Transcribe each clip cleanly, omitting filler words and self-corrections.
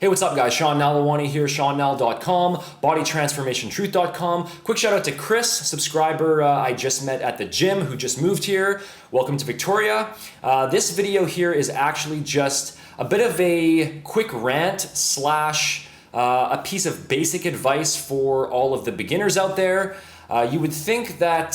Hey, what's up guys? Sean Nalewanyj here, SeanNal.com, bodytransformationtruth.com. Quick shout out to Chris, subscriber I just met at the gym who just moved here. Welcome to Victoria. This video here is actually just a bit of a quick rant slash a piece of basic advice for all of the beginners out there. You would think that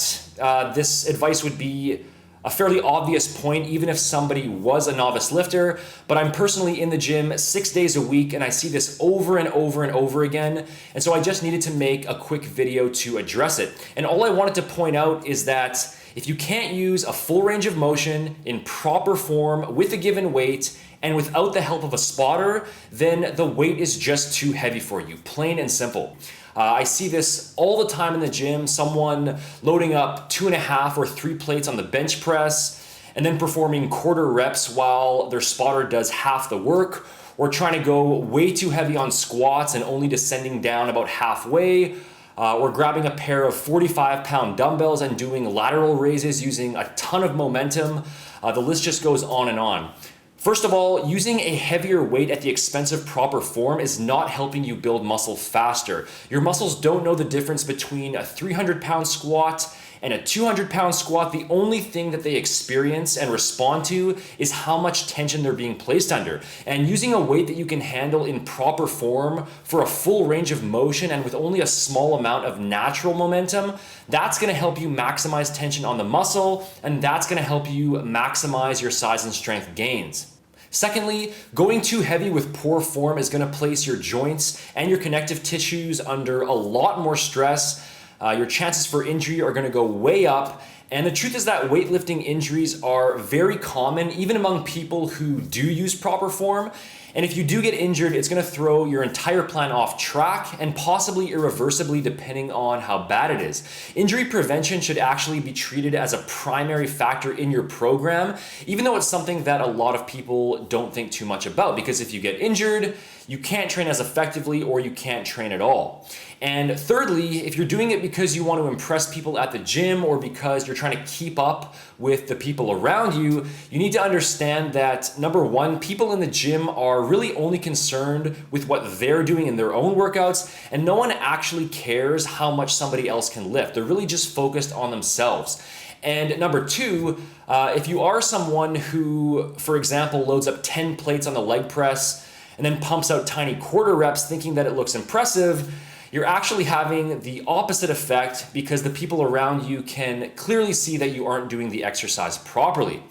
this advice would be a fairly obvious point even if somebody was a novice lifter, but I'm personally in the gym 6 days a week and I see this over and over and over again, and so I just needed to make a quick video to address it. And all I wanted to point out is that if you can't use a full range of motion in proper form with a given weight and without the help of a spotter, then the weight is just too heavy for you, plain and simple. I see this all the time in the gym, someone loading up 2.5 or 3 plates on the bench press and then performing quarter reps while their spotter does half the work, or trying to go way too heavy on squats and only descending down about halfway, or grabbing a pair of 45-pound dumbbells and doing lateral raises using a ton of momentum. The list just goes on and on. First of all, using a heavier weight at the expense of proper form is not helping you build muscle faster. Your muscles don't know the difference between a 300-pound squat and a 200-pound squat. The only thing that they experience and respond to is how much tension they're being placed under. And using a weight that you can handle in proper form for a full range of motion and with only a small amount of natural momentum, that's gonna help you maximize tension on the muscle, and that's gonna help you maximize your size and strength gains. Secondly, going too heavy with poor form is gonna place your joints and your connective tissues under a lot more stress. Your chances for injury are gonna go way up. And the truth is that weightlifting injuries are very common, even among people who do use proper form. And if you do get injured, it's gonna throw your entire plan off track and possibly irreversibly, depending on how bad it is. Injury prevention should actually be treated as a primary factor in your program, even though it's something that a lot of people don't think too much about, because if you get injured, you can't train as effectively or you can't train at all. And thirdly, if you're doing it because you want to impress people at the gym or because you're trying to keep up with the people around you, you need to understand that, number one, people in the gym are really only concerned with what they're doing in their own workouts, and no one actually cares how much somebody else can lift. They're really just focused on themselves. And number two, if you are someone who, for example, loads up 10 plates on the leg press and then pumps out tiny quarter reps thinking that it looks impressive, you're actually having the opposite effect, because the people around you can clearly see that you aren't doing the exercise properly.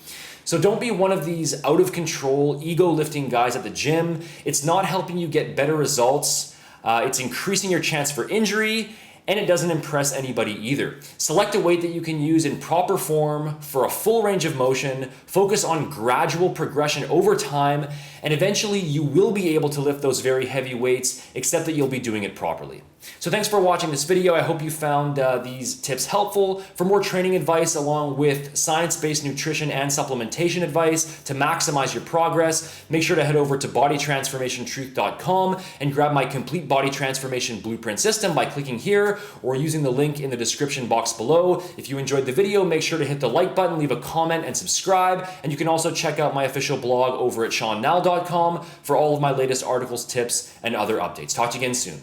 So don't be one of these out of control, ego lifting guys at the gym. It's not helping you get better results. It's increasing your chance for injury, and it doesn't impress anybody either. Select a weight that you can use in proper form for a full range of motion, focus on gradual progression over time, and eventually you will be able to lift those very heavy weights, except that you'll be doing it properly. So thanks for watching this video. I hope you found these tips helpful. For more training advice along with science-based nutrition and supplementation advice to maximize your progress, make sure to head over to bodytransformationtruth.com and grab my complete body transformation blueprint system by clicking here or using the link in the description box below. If you enjoyed the video, make sure to hit the like button, leave a comment, and subscribe. And you can also check out my official blog over at SeanNal.com for all of my latest articles, tips, and other updates. Talk to you again soon.